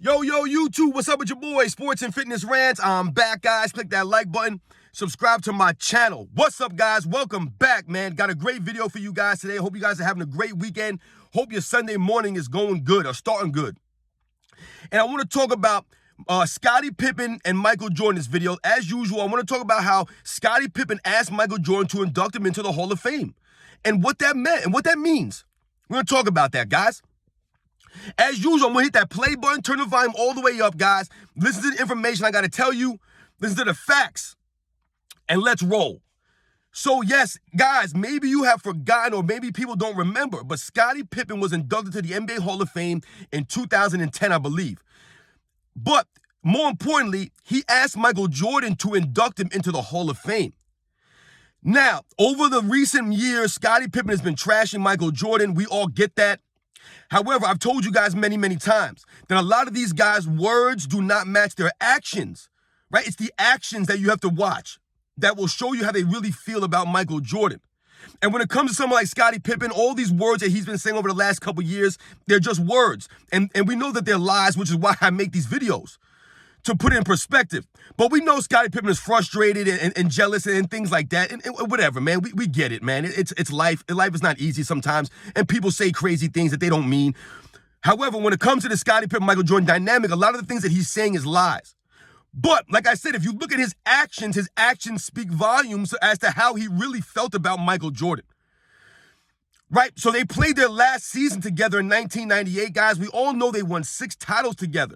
Yo, YouTube, what's up with your boy, Sports and Fitness Rants? I'm back, guys. Click that like button. Subscribe to my channel. What's up, guys? Welcome back, man. Got a great video for you guys today. Hope you guys are having a great weekend. Hope your Sunday morning is going good or starting good. And I want to talk about Scottie Pippen and Michael Jordan in this video. As usual, I want to talk about how Scottie Pippen asked Michael Jordan to induct him into the Hall of Fame and what that meant and what that means. We're going to talk about that, guys. As usual, I'm going to hit that play button, turn the volume all the way up, guys. Listen to the information I got to tell you. Listen to the facts. And let's roll. So, yes, guys, maybe you have forgotten or maybe people don't remember, but Scottie Pippen was inducted to the NBA Hall of Fame in 2010, I believe. But more importantly, he asked Michael Jordan to induct him into the Hall of Fame. Now, over the recent years, Scottie Pippen has been trashing Michael Jordan. We all get that. However, I've told you guys many, many times that a lot of these guys' words do not match their actions, right? It's the actions that you have to watch that will show you how they really feel about Michael Jordan. And when it comes to someone like Scottie Pippen, all these words that he's been saying over the last couple of years, they're just words. And we know that they're lies, which is why I make these videos, to put it in perspective. But we know Scottie Pippen is frustrated and jealous and things like that. And whatever, man. We get it, man. It's life. Life is not easy sometimes. And people say crazy things that they don't mean. However, when it comes to the Scottie Pippen-Michael Jordan dynamic, a lot of the things that he's saying is lies. But like I said, if you look at his actions speak volumes as to how he really felt about Michael Jordan. Right? So they played their last season together in 1998, guys. We all know they won 6 titles together.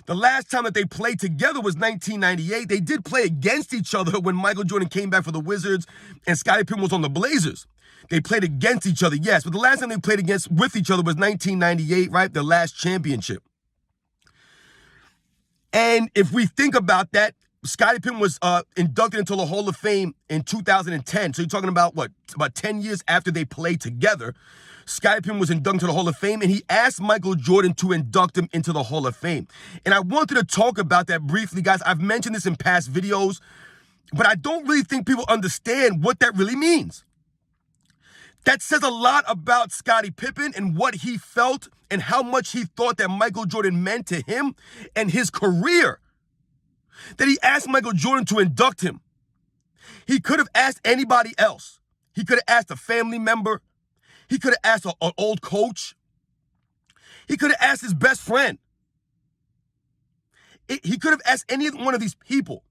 The last time that they played together was 1998. They did play against each other when Michael Jordan came back for the Wizards and Scottie Pippen was on the Blazers. They played against each other, yes, but the last time they played with each other was 1998, right? The last championship. And if we think about that, Scottie Pippen was inducted into the Hall of Fame in 2010. So you're talking about, what, about 10 years after they played together. Scottie Pippen was inducted into the Hall of Fame, and he asked Michael Jordan to induct him into the Hall of Fame. And I wanted to talk about that briefly, guys. I've mentioned this in past videos, but I don't really think people understand what that really means. That says a lot about Scottie Pippen and what he felt and how much he thought that Michael Jordan meant to him and his career, that he asked Michael Jordan to induct him. He could have asked anybody else. He could have asked a family member. He could have asked an old coach. He could have asked his best friend. He could have asked any one of these people.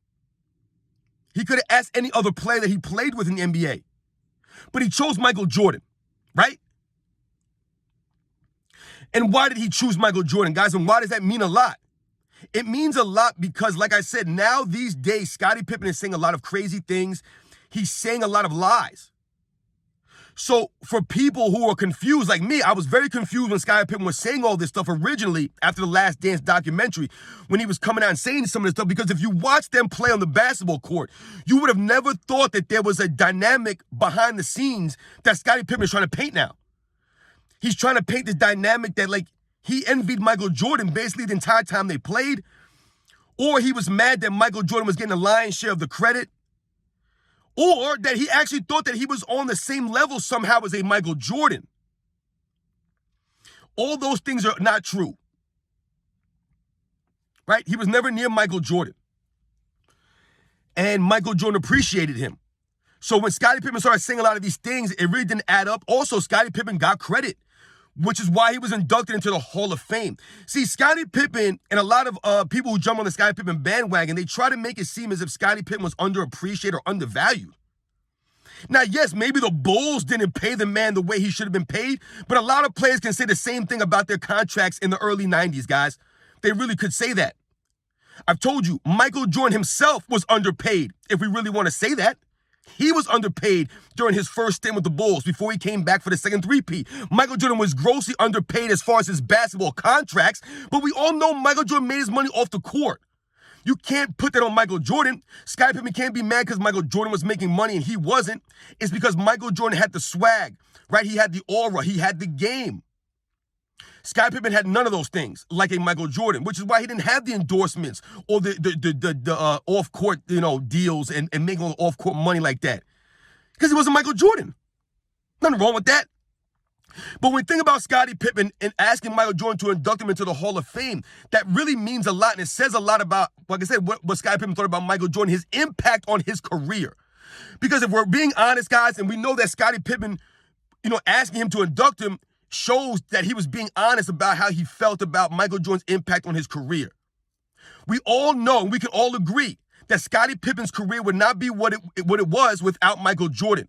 He could have asked any other player that he played with in the NBA. But he chose Michael Jordan, right? And why did he choose Michael Jordan, guys? And why does that mean a lot? It means a lot because, like I said, now these days, Scottie Pippen is saying a lot of crazy things. He's saying a lot of lies. So for people who are confused, like me, I was very confused when Scottie Pippen was saying all this stuff originally after the Last Dance documentary, when he was coming out and saying some of this stuff, because if you watch them play on the basketball court, you would have never thought that there was a dynamic behind the scenes that Scottie Pippen is trying to paint now. He's trying to paint this dynamic that, like, he envied Michael Jordan basically the entire time they played, or he was mad that Michael Jordan was getting the lion's share of the credit, or that he actually thought that he was on the same level somehow as a Michael Jordan. All those things are not true. Right? He was never near Michael Jordan. And Michael Jordan appreciated him. So when Scottie Pippen started saying a lot of these things, it really didn't add up. Also, Scottie Pippen got credit, which is why he was inducted into the Hall of Fame. See, Scottie Pippen and a lot of people who jump on the Scottie Pippen bandwagon, they try to make it seem as if Scottie Pippen was underappreciated or undervalued. Now, yes, maybe the Bulls didn't pay the man the way he should have been paid, but a lot of players can say the same thing about their contracts in the early 90s, guys. They really could say that. I've told you, Michael Jordan himself was underpaid, if we really want to say that. He was underpaid during his first stint with the Bulls before he came back for the second three-peat. Michael Jordan was grossly underpaid as far as his basketball contracts, but we all know Michael Jordan made his money off the court. You can't put that on Michael Jordan. Scottie Pippen can't be mad because Michael Jordan was making money and he wasn't. It's because Michael Jordan had the swag, right? He had the aura. He had the game. Scottie Pippen had none of those things like a Michael Jordan, which is why he didn't have the endorsements or the off-court, deals and making off-court money like that. Because he wasn't Michael Jordan. Nothing wrong with that. But when we think about Scottie Pippen and asking Michael Jordan to induct him into the Hall of Fame, that really means a lot, and it says a lot about, like I said, what Scottie Pippen thought about Michael Jordan, his impact on his career. Because if we're being honest, guys, and we know that Scottie Pippen, asking him to induct him shows that he was being honest about how he felt about Michael Jordan's impact on his career. We all know, and we can all agree, that Scottie Pippen's career would not be what it was without Michael Jordan.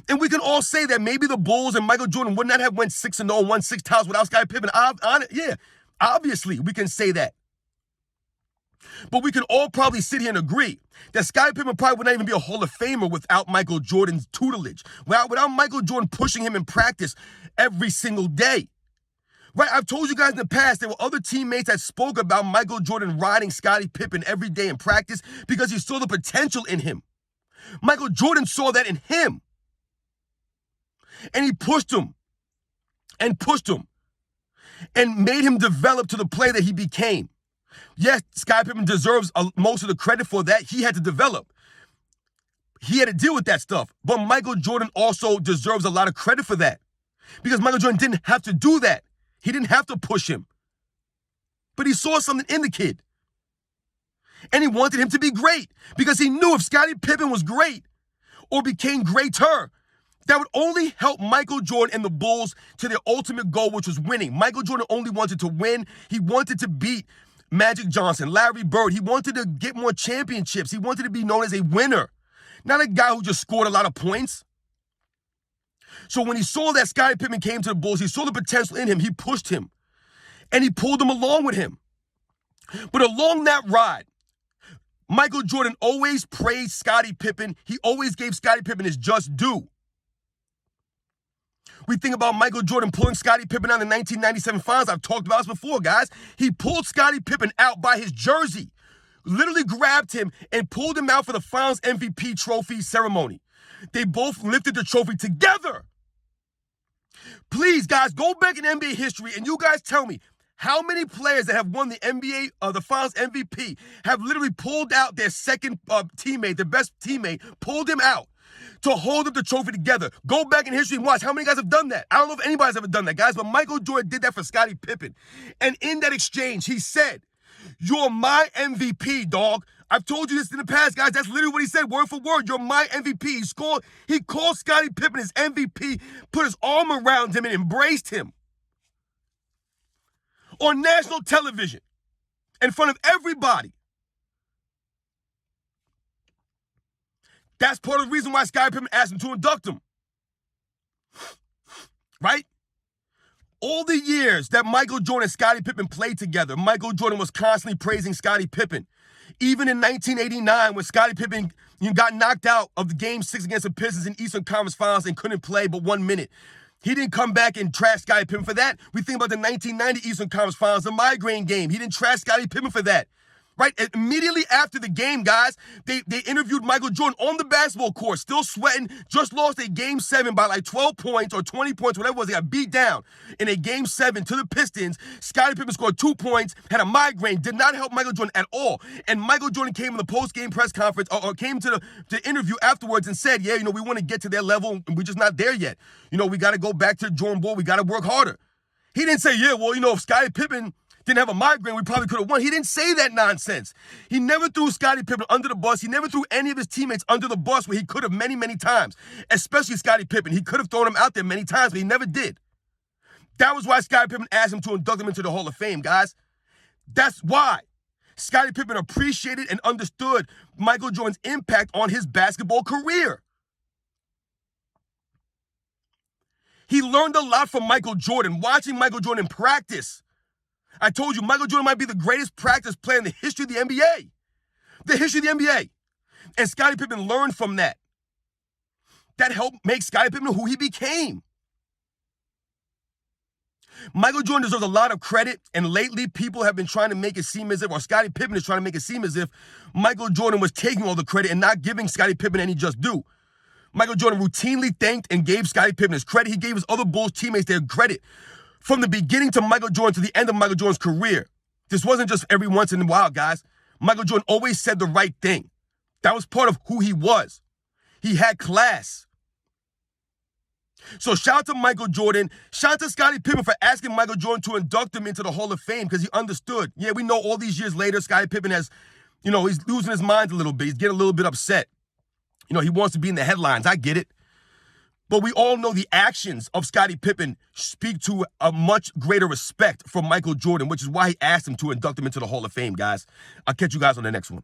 And we can all say that maybe the Bulls and Michael Jordan would not have went 6-0, won 6 titles without Scottie Pippen. Yeah, obviously we can say that. But we can all probably sit here and agree that Scottie Pippen probably would not even be a Hall of Famer without Michael Jordan's tutelage, without Michael Jordan pushing him in practice every single day. Right? I've told you guys in the past, there were other teammates that spoke about Michael Jordan riding Scottie Pippen every day in practice because he saw the potential in him. Michael Jordan saw that in him. And he pushed him and made him develop to the player that he became. Yes, Scottie Pippen deserves most of the credit for that. He had to develop. He had to deal with that stuff. But Michael Jordan also deserves a lot of credit for that. Because Michael Jordan didn't have to do that. He didn't have to push him. But he saw something in the kid. And he wanted him to be great. Because he knew if Scottie Pippen was great or became greater, that would only help Michael Jordan and the Bulls to their ultimate goal, which was winning. Michael Jordan only wanted to win. He wanted to beat Magic Johnson, Larry Bird. He wanted to get more championships. He wanted to be known as a winner, not a guy who just scored a lot of points. So when he saw that Scottie Pippen came to the Bulls, he saw the potential in him. He pushed him, and he pulled him along with him. But along that ride, Michael Jordan always praised Scottie Pippen. He always gave Scottie Pippen his just due. We think about Michael Jordan pulling Scottie Pippen out in the 1997 finals. I've talked about this before, guys. He pulled Scottie Pippen out by his jersey, literally grabbed him and pulled him out for the finals MVP trophy ceremony. They both lifted the trophy together. Please, guys, go back in NBA history and you guys tell me how many players that have won the NBA, the finals MVP, have literally pulled out their second teammate, their best teammate, pulled him out to hold up the trophy together. Go back in history and watch how many guys have done that. I don't know if anybody's ever done that, guys, but Michael Jordan did that for Scottie Pippen. And in that exchange, he said, "You're my MVP, dog." I've told you this in the past, guys. That's literally what he said, word for word. "You're my MVP." He called Scottie Pippen his MVP, put his arm around him and embraced him on national television in front of everybody. That's part of the reason why Scottie Pippen asked him to induct him. Right? All the years that Michael Jordan and Scottie Pippen played together, Michael Jordan was constantly praising Scottie Pippen. Even in 1989, when Scottie Pippen got knocked out of the Game 6 against the Pistons in Eastern Conference Finals and couldn't play but 1 minute, he didn't come back and trash Scottie Pippen for that. We think about the 1990 Eastern Conference Finals, the migraine game. He didn't trash Scottie Pippen for that. Right? Immediately after the game, guys, they interviewed Michael Jordan on the basketball court, still sweating, just lost a Game 7 by like 12 points or 20 points, whatever it was. They got beat down in a Game 7 to the Pistons. Scottie Pippen scored 2 points, had a migraine, did not help Michael Jordan at all. And Michael Jordan came in the post-game press conference or came to the interview afterwards and said, "Yeah, we want to get to their level, and we're just not there yet. We got to go back to the drawing board. We got to work harder." He didn't say, "Yeah, well, if Scottie Pippen didn't have a migraine, we probably could have won." He didn't say that nonsense. He never threw Scottie Pippen under the bus. He never threw any of his teammates under the bus where he could have many, many times, especially Scottie Pippen. He could have thrown him out there many times, but he never did. That was why Scottie Pippen asked him to induct him into the Hall of Fame, guys. That's why. Scottie Pippen appreciated and understood Michael Jordan's impact on his basketball career. He learned a lot from Michael Jordan, watching Michael Jordan practice. I told you, Michael Jordan might be the greatest practice player in the history of the NBA. The history of the NBA. And Scottie Pippen learned from that. That helped make Scottie Pippen who he became. Michael Jordan deserves a lot of credit, and lately people have been trying to make it seem as if, or Scottie Pippen is trying to make it seem as if Michael Jordan was taking all the credit and not giving Scottie Pippen any just due. Michael Jordan routinely thanked and gave Scottie Pippen his credit. He gave his other Bulls teammates their credit. From the beginning to Michael Jordan to the end of Michael Jordan's career. This wasn't just every once in a while, guys. Michael Jordan always said the right thing. That was part of who he was. He had class. So shout out to Michael Jordan. Shout out to Scottie Pippen for asking Michael Jordan to induct him into the Hall of Fame because he understood. Yeah, we know all these years later, Scottie Pippen has, he's losing his mind a little bit. He's getting a little bit upset. He wants to be in the headlines. I get it. But we all know the actions of Scottie Pippen speak to a much greater respect for Michael Jordan, which is why he asked him to induct him into the Hall of Fame, guys. I'll catch you guys on the next one.